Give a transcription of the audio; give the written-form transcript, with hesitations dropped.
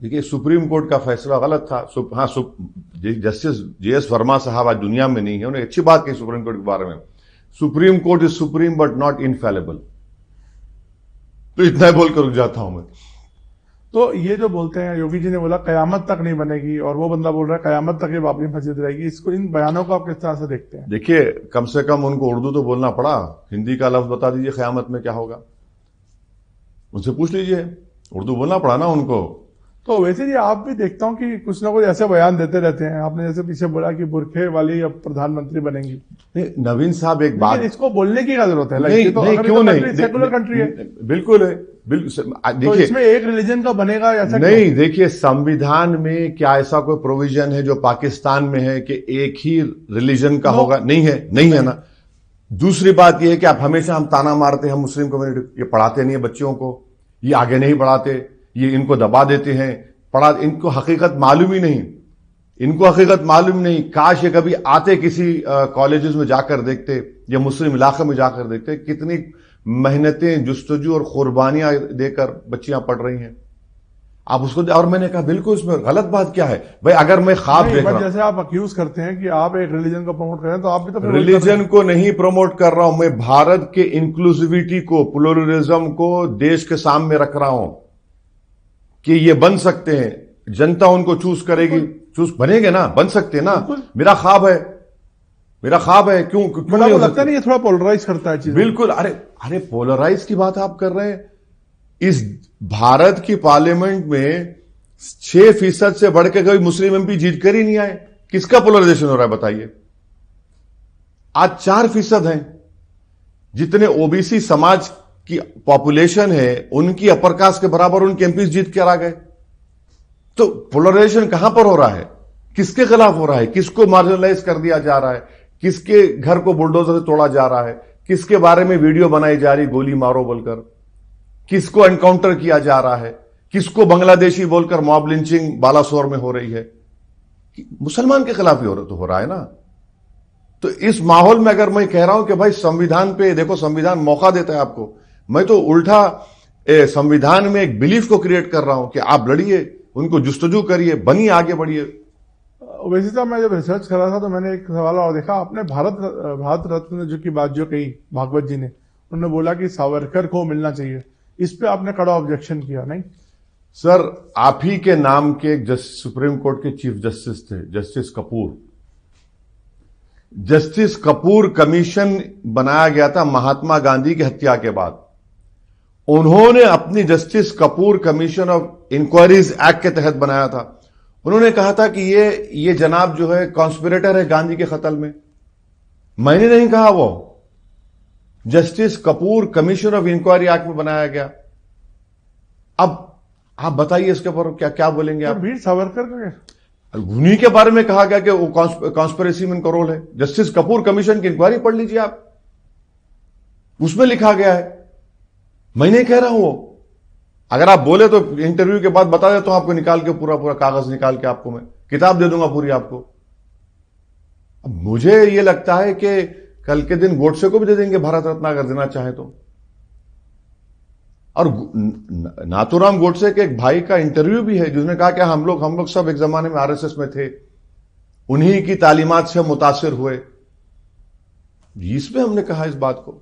دیکھیے supreme court کا فیصلہ غلط تھا. ہاں جسٹس JS ورما صاحب آج دنیا میں نہیں ہے, انہوں نے اچھی بات کہی سپریم کورٹ کے بارے میں. Supreme court is supreme but not infallible. تو اتنا ہی بول کر رک جاتا ہوں میں. تو یہ جو بولتے ہیں یوگی جی نے بولا قیامت تک نہیں بنے گی, اور وہ بندہ بول رہا ہے قیامت تک یہ بابری مسجد رہے گی, اس کو ان بیانوں کو آپ کس طرح سے دیکھتے ہیں؟ دیکھیے کم سے کم ان کو اردو تو بولنا پڑا, ہندی کا لفظ بتا دیجئے قیامت میں کیا ہوگا, ان سے پوچھ لیجئے, اردو بولنا پڑا نا ان کو. تو ویسے جی آپ بھی دیکھتا ہوں کہ کچھ نہ کچھ ایسے بیان دیتے رہتے ہیں. آپ نے جیسے پیچھے بولا کہ برقعے والی اب پردھان منتری بنیں گی. نوین صاحب ایک بات, اس کو بولنے کی کیا ضرورت ہے؟ نہیں کیوں نہیں, سیکولر کنٹری ہے. بالکل ہے. دیکھیے اس میں ایک ریلیجن کا بنے گا ایسا نہیں. دیکھیے سمویدھان میں کیا ایسا کوئی پروویژن ہے جو پاکستان میں ہے کہ ایک ہی ریلیجن کا ہوگا؟ نہیں ہے نا. دوسری بات یہ ہے کہ آپ ہمیشہ ہم تانا مارتے ہیں مسلم کمیونٹی, یہ پڑھاتے نہیں ہیں بچوں کو, یہ آگے نہیں بڑھاتے, یہ ان کو دبا دیتے ہیں, ان کو حقیقت معلوم ہی نہیں. کاش یہ کبھی آتے کسی کالجز میں جا کر دیکھتے یا مسلم علاقے میں جا کر دیکھتے کتنی محنتیں جستجو اور قربانیاں دے کر بچیاں پڑھ رہی ہیں. آپ اس کو, اور میں نے کہا بالکل اس میں غلط بات کیا ہے بھائی؟ اگر میں خواب دیکھ رہا ہوں, جیسے آپ اکیوز کرتے ہیں کہ آپ ایک ریلیجن کو پروموٹ کر رہے ہیں, تو آپ بھی تو ریلیجن کو نہیں پروموٹ کر رہا ہوں میں, بھارت کے انکلوسیویٹی کو, پلورلزم کو دیش کے سامنے رکھ رہا ہوں کہ یہ بن سکتے ہیں. جنتا ان کو چوز کرے گی, چوز بنے گے نا, بن سکتے نا. میرا خواب ہے. کیوں لگتا نہیں یہ تھوڑا پولرائز کرتا ہے چیز؟ بالکل. ارے پولرائز کی بات آپ کر رہے ہیں. اس بھارت کی پارلیمنٹ میں 6% سے بڑھ کے کوئی مسلم MP جیت کر ہی نہیں آئے. کس کا پولرائزیشن ہو رہا ہے بتائیے؟ آج 4% ہیں. جتنے OBC سماج کی پاپولیشن ہے ان کی اپر کاسٹ کے برابر ان کے MPs جیت کر آ گئے. تو پولرائزیشن کہاں پر ہو رہا ہے؟ کس کے خلاف ہو رہا ہے؟ کس کو مارجنلائز کر دیا جا رہا ہے؟ کس کے گھر کو بلڈوزر سے توڑا جا رہا ہے؟ کس کے بارے میں ویڈیو بنائی جا رہی گولی مارو بول کر؟ کس کو انکاؤنٹر کیا جا رہا ہے؟ کس کو بنگلہ دیشی بول کر موب لنچنگ بالاسور میں ہو رہی ہے؟ مسلمان کے خلاف ہی ہو رہا ہے نا. تو اس ماحول میں اگر میں کہہ رہا ہوں کہ بھائی سمویدھان پہ دیکھو, سمویدھان موقع دیتا ہے آپ کو, میں تو الٹا سمویدھان میں ایک بلیف کو کریٹ کر رہا ہوں کہ آپ لڑیے, ان کو جستجو کریے, بنیے, آگے بڑھیے. ویسے صاحب میں جب ریسرچ کر رہا تھا تو میں نے ایک سوال اور دیکھا. آپ نے بھارت رتن جو کی بات جو کہی بھاگوت جی نے, انہوں نے بولا کہ ساورکر کو ملنا چاہیے. اس پہ آپ نے کڑا آبجیکشن کیا نہیں؟ سر آپ ہی کے نام کے ایک سپریم کورٹ کے چیف جسٹس تھے, justice Kapoor. Justice Kapoor commission بنایا گیا تھا مہاتما گاندھی کی ہتیا کے بعد. انہوں نے اپنی justice Kapoor commission of inquiries act کے تحت بنایا تھا. انہوں نے کہا تھا کہ یہ جناب جو ہے کانسپریٹر ہے گاندھی کے قتل میں. میں نے نہیں کہا, وہ justice Kapoor commission of inquiry act میں بنایا گیا. اب آپ بتائیے اس کے اوپر کیا بولیں گے آپ؟ ویر ساورکر کا انہی کے بارے میں کہا گیا کہ وہ کانسپریسی میں ان کا رول ہے. جسٹس کپور کمیشن کی انکوائری پڑھ لیجیے آپ, اس میں لکھا گیا ہے. میں نہیں کہہ رہا ہوں. وہ اگر آپ بولے تو انٹرویو کے بعد بتا دیتا ہوں آپ کو, نکال کے پورا کاغذ نکال کے آپ کو میں کتاب دے دوں گا پوری آپ کو. اب مجھے یہ لگتا ہے کہ کل کے دن گوڈسے کو بھی دے دیں گے بھارت رتن اگر دینا چاہے تو. اور ناتھورام گوڈسے کے ایک بھائی کا انٹرویو بھی ہے جس نے کہا کہ ہم لوگ سب ایک زمانے میں RSS میں تھے, انہی کی تعلیمات سے متاثر ہوئے. اس میں ہم نے کہا اس بات کو.